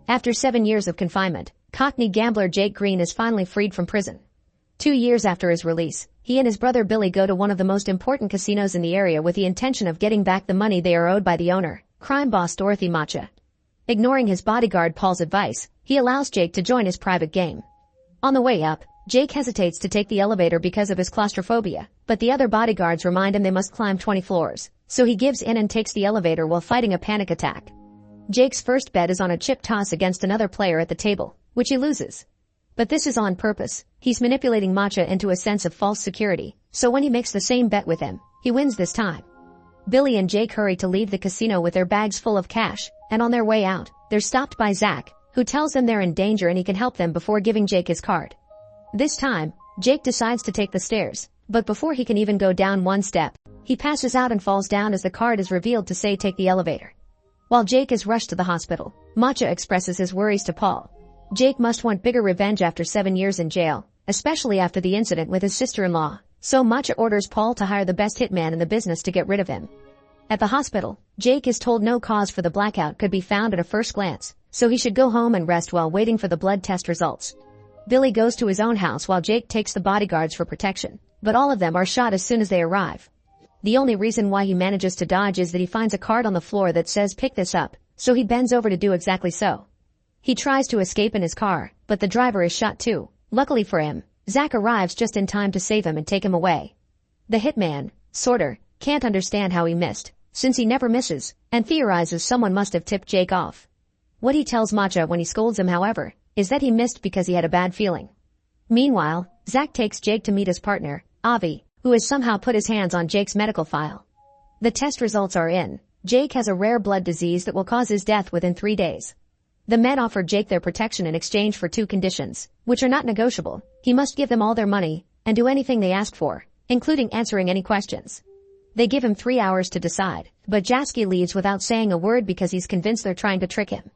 After 7 years of confinement, Cockney gambler Jake Green is finally freed from prison. 2 years after his release, he and his brother Billy go to one of the most important casinos in the area with the intention of getting back the money they are owed by the owner, crime boss Dorothy Macha. Ignoring his bodyguard Paul's advice, he allows Jake to join his private game. On the way up, Jake hesitates to take the elevator because of his claustrophobia, but the other bodyguards remind him they must climb 20 floors, so he gives in and takes the elevator while fighting a panic attack. Jake's first bet is on a chip toss against another player at the table, which he loses. But this is on purpose. He's manipulating Macha into a sense of false security, so when he makes the same bet with him, he wins this time. Billy and Jake hurry to leave the casino with their bags full of cash, and on their way out, they're stopped by Zach, who tells them they're in danger and he can help them before giving Jake his card. This time, Jake decides to take the stairs, but before he can even go down one step, he passes out and falls down as the card is revealed to say take the elevator. While Jake is rushed to the hospital, Macha expresses his worries to Paul. Jake must want bigger revenge after 7 years in jail, especially after the incident with his sister-in-law, so Macha orders Paul to hire the best hitman in the business to get rid of him. At the hospital, Jake is told no cause for the blackout could be found at a first glance, so he should go home and rest while waiting for the blood test results. Billy goes to his own house while Jake takes the bodyguards for protection, but all of them are shot as soon as they arrive. The only reason why he manages to dodge is that he finds a card on the floor that says pick this up, so he bends over to do exactly so. He tries to escape in his car, but the driver is shot too. Luckily for him, Zach arrives just in time to save him and take him away. The hitman, Sorter, can't understand how he missed, since he never misses, and theorizes someone must have tipped Jake off. What he tells Macha when he scolds him, however, is that he missed because he had a bad feeling. Meanwhile, Zach takes Jake to meet his partner, Avi, who has somehow put his hands on Jake's medical file. The test results are in. Jake has a rare blood disease that will cause his death within 3 days. The men offer Jake their protection in exchange for 2 conditions, which are not negotiable. He must give them all their money, and do anything they ask for, including answering any questions. They give him 3 hours to decide, but Jasky leaves without saying a word because he's convinced they're trying to trick him.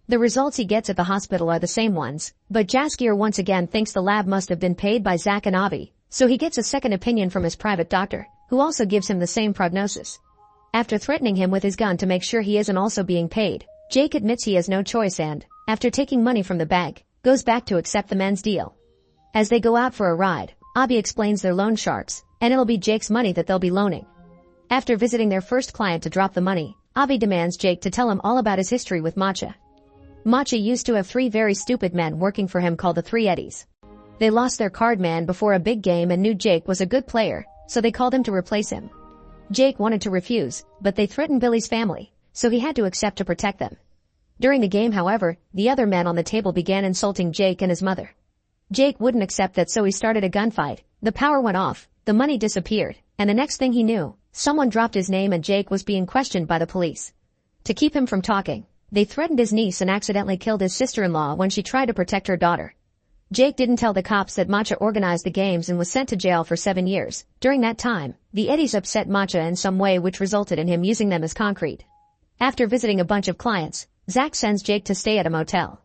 The results he gets at the hospital are the same ones, but Jaskier once again thinks the lab must have been paid by Zach and Avi, so he gets a second opinion from his private doctor, who also gives him the same prognosis. After threatening him with his gun to make sure he isn't also being paid, Jake admits he has no choice and, after taking money from the bag, goes back to accept the men's deal. As they go out for a ride, Avi explains they're loan sharks, and it'll be Jake's money that they'll be loaning. After visiting their first client to drop the money, Avi demands Jake to tell him all about his history with Macha. Macha used to have 3 very stupid men working for him called the Three Eddies. They lost their card man before a big game and knew Jake was a good player, so they called him to replace him. Jake wanted to refuse, but they threatened Billy's family, so he had to accept to protect them. During the game, however, the other men on the table began insulting Jake and his mother. Jake wouldn't accept that, so he started a gunfight. The power went off, the money disappeared, and the next thing he knew, someone dropped his name and Jake was being questioned by the police. To keep him from talking, they threatened his niece and accidentally killed his sister-in-law when she tried to protect her daughter. Jake didn't tell the cops that Macha organized the games and was sent to jail for 7 years. During that time, the Eddies upset Macha in some way which resulted in him using them as concrete. After visiting a bunch of clients, Zach sends Jake to stay at a motel.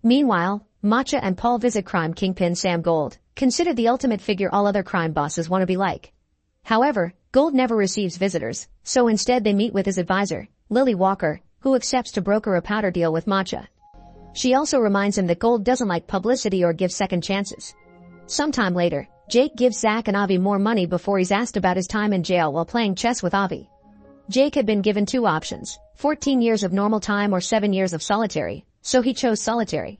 Meanwhile, Macha and Paul visit crime kingpin Sam Gold, considered the ultimate figure all other crime bosses want to be like. However, Gold never receives visitors, so instead they meet with his advisor, Lily Walker, who accepts to broker a powder deal with Macha. She also reminds him that Gold doesn't like publicity or give second chances. Sometime later, Jake gives Zach and Avi more money before he's asked about his time in jail while playing chess with Avi. Jake had been given 2 options, 14 years of normal time or 7 years of solitary, so he chose solitary.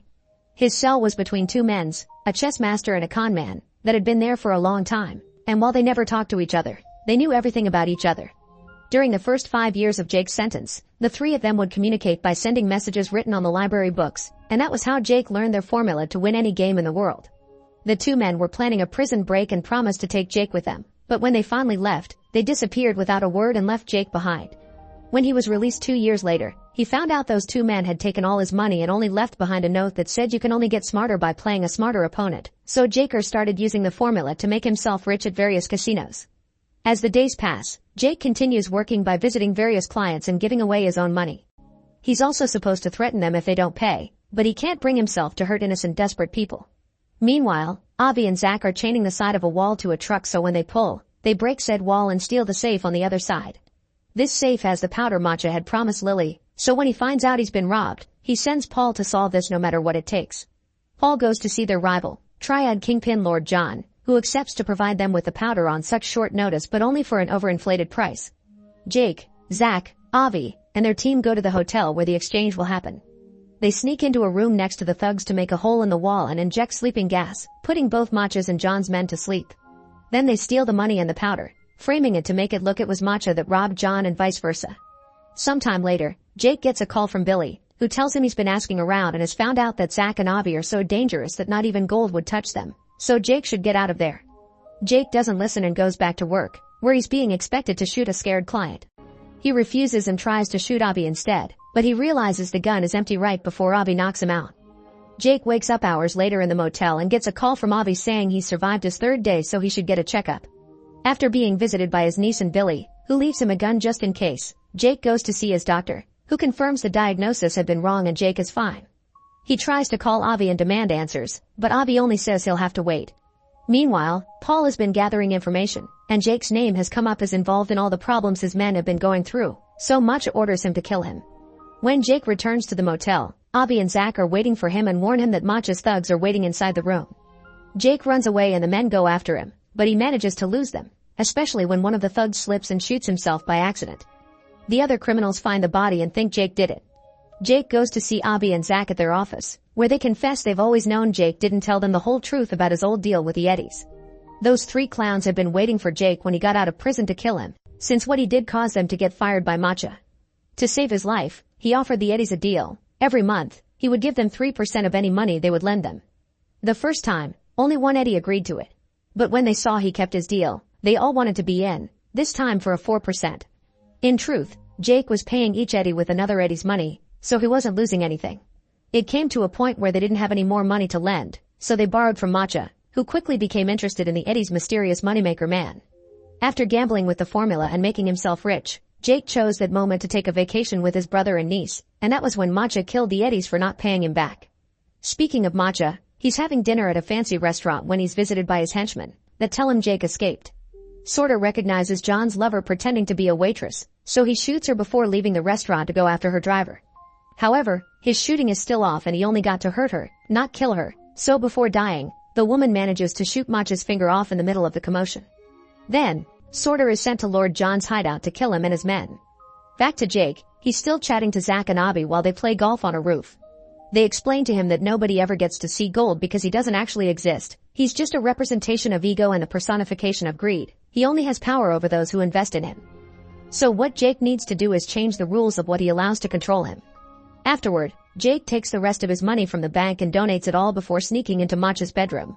His cell was between 2 men's, a chess master and a con man, that had been there for a long time, and while they never talked to each other, they knew everything about each other. During the first 5 years of Jake's sentence, the 3 of them would communicate by sending messages written on the library books, and that was how Jake learned their formula to win any game in the world. The 2 men were planning a prison break and promised to take Jake with them, but when they finally left, they disappeared without a word and left Jake behind. When he was released 2 years later, he found out those 2 men had taken all his money and only left behind a note that said you can only get smarter by playing a smarter opponent, so Jaker started using the formula to make himself rich at various casinos. As the days pass, Jake continues working by visiting various clients and giving away his own money. He's also supposed to threaten them if they don't pay, but he can't bring himself to hurt innocent desperate people. Meanwhile, Avi and Zach are chaining the side of a wall to a truck, so when they pull, they break said wall and steal the safe on the other side. This safe has the powder Macha had promised Lily, So when he finds out he's been robbed, he sends Paul to solve this no matter what it takes. Paul goes to see their rival, Triad Kingpin Lord John, who accepts to provide them with the powder on such short notice but only for an overinflated price. Jake, Zach, Avi, and their team go to the hotel where the exchange will happen. They sneak into a room next to the thugs to make a hole in the wall and inject sleeping gas, putting both Macha's and John's men to sleep. Then they steal the money and the powder, framing it to make it look it was Macha that robbed John and vice versa. Sometime later, Jake gets a call from Billy, who tells him he's been asking around and has found out that Zach and Avi are so dangerous that not even gold would touch them, so Jake should get out of there. Jake doesn't listen and goes back to work, where he's being expected to shoot a scared client. He refuses and tries to shoot Avi instead, but he realizes the gun is empty right before Avi knocks him out. Jake wakes up hours later in the motel and gets a call from Avi saying he's survived his third day so he should get a checkup. After being visited by his niece and Billy, who leaves him a gun just in case, Jake goes to see his doctor, who confirms the diagnosis had been wrong and Jake is fine. He tries to call Avi and demand answers, but Avi only says he'll have to wait. Meanwhile, Paul has been gathering information, and Jake's name has come up as involved in all the problems his men have been going through, so Macha orders him to kill him. When Jake returns to the motel, Avi and Zach are waiting for him and warn him that Macha's thugs are waiting inside the room. Jake runs away and the men go after him, but he manages to lose them, especially when one of the thugs slips and shoots himself by accident. The other criminals find the body and think Jake did it. Jake goes to see Avi and Zach at their office, where they confess they've always known Jake didn't tell them the whole truth about his old deal with the Eddies. Those three clowns had been waiting for Jake when he got out of prison to kill him, since what he did caused them to get fired by Macha. To save his life, he offered the Eddies a deal. Every month, he would give them 3% of any money they would lend them. The first time, only one Eddie agreed to it. But when they saw he kept his deal, they all wanted to be in, this time for a 4%. In truth, Jake was paying each Eddie with another Eddie's money, so he wasn't losing anything. It came to a point where they didn't have any more money to lend, so they borrowed from Macha, who quickly became interested in the Eddie's mysterious moneymaker man. After gambling with the formula and making himself rich, Jake chose that moment to take a vacation with his brother and niece, and that was when Macha killed the Eddies for not paying him back. Speaking of Macha, he's having dinner at a fancy restaurant when he's visited by his henchmen, that tell him Jake escaped. Sorter recognizes John's lover pretending to be a waitress, so he shoots her before leaving the restaurant to go after her driver. However, his shooting is still off and he only got to hurt her, not kill her, so before dying, the woman manages to shoot Macha's finger off in the middle of the commotion. Then, Sorter is sent to Lord John's hideout to kill him and his men. Back to Jake, he's still chatting to Zach and Avi while they play golf on a roof. They explain to him that nobody ever gets to see gold because he doesn't actually exist. He's just a representation of ego and the personification of greed. He only has power over those who invest in him. So what Jake needs to do is change the rules of what he allows to control him. Afterward, Jake takes the rest of his money from the bank and donates it all before sneaking into Macha's bedroom.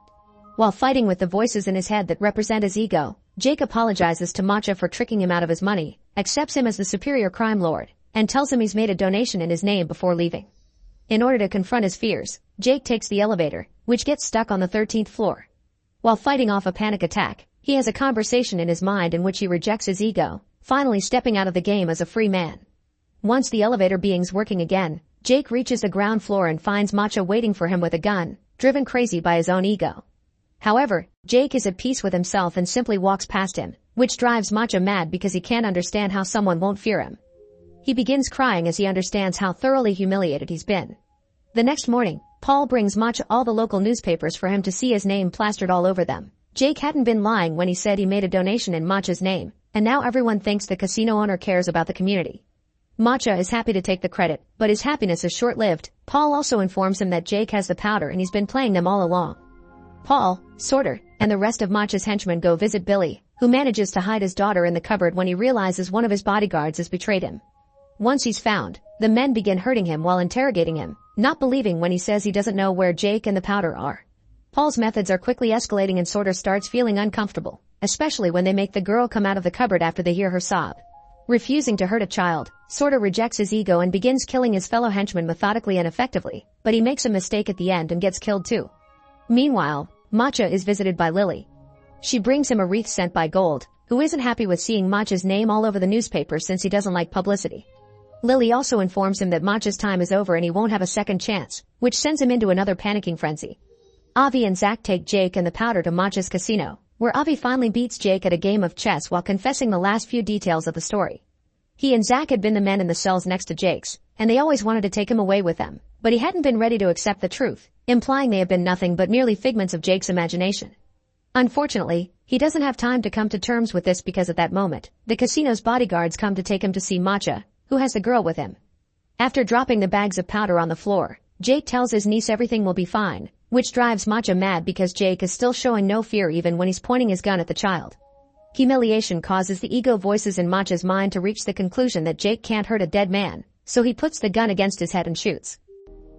While fighting with the voices in his head that represent his ego, Jake apologizes to Macha for tricking him out of his money, accepts him as the superior crime lord, and tells him he's made a donation in his name before leaving. In order to confront his fears, Jake takes the elevator, which gets stuck on the 13th floor. While fighting off a panic attack, he has a conversation in his mind in which he rejects his ego, finally stepping out of the game as a free man. Once the elevator being's working again, Jake reaches the ground floor and finds Macha waiting for him with a gun, driven crazy by his own ego. However, Jake is at peace with himself and simply walks past him, which drives Macha mad because he can't understand how someone won't fear him. He begins crying as he understands how thoroughly humiliated he's been. The next morning, Paul brings Macha all the local newspapers for him to see his name plastered all over them. Jake hadn't been lying when he said he made a donation in Macha's name, and now everyone thinks the casino owner cares about the community. Macha is happy to take the credit, but his happiness is short-lived. Paul also informs him that Jake has the powder and he's been playing them all along. Paul, Sorter, and the rest of Macha's henchmen go visit Billy, who manages to hide his daughter in the cupboard when he realizes one of his bodyguards has betrayed him. Once he's found, the men begin hurting him while interrogating him, not believing when he says he doesn't know where Jake and the powder are. Paul's methods are quickly escalating and Sorter starts feeling uncomfortable, especially when they make the girl come out of the cupboard after they hear her sob. Refusing to hurt a child, Sorter rejects his ego and begins killing his fellow henchmen methodically and effectively, but he makes a mistake at the end and gets killed too. Meanwhile, Macha is visited by Lily. She brings him a wreath sent by Gold, who isn't happy with seeing Macha's name all over the newspaper since he doesn't like publicity. Lily also informs him that Macha's time is over and he won't have a second chance, which sends him into another panicking frenzy. Avi and Zach take Jake and the powder to Macha's casino, where Avi finally beats Jake at a game of chess while confessing the last few details of the story. He and Zach had been the men in the cells next to Jake's, and they always wanted to take him away with them. But he hadn't been ready to accept the truth, implying they have been nothing but merely figments of Jake's imagination. Unfortunately, he doesn't have time to come to terms with this because at that moment, the casino's bodyguards come to take him to see Matcha, who has the girl with him. After dropping the bags of powder on the floor, Jake tells his niece everything will be fine, which drives Matcha mad because Jake is still showing no fear even when he's pointing his gun at the child. Humiliation causes the ego voices in Matcha's mind to reach the conclusion that Jake can't hurt a dead man, so he puts the gun against his head and shoots.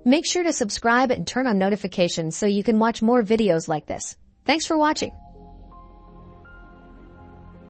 Make sure to subscribe and turn on notifications so you can watch more videos like this. Thanks for watching.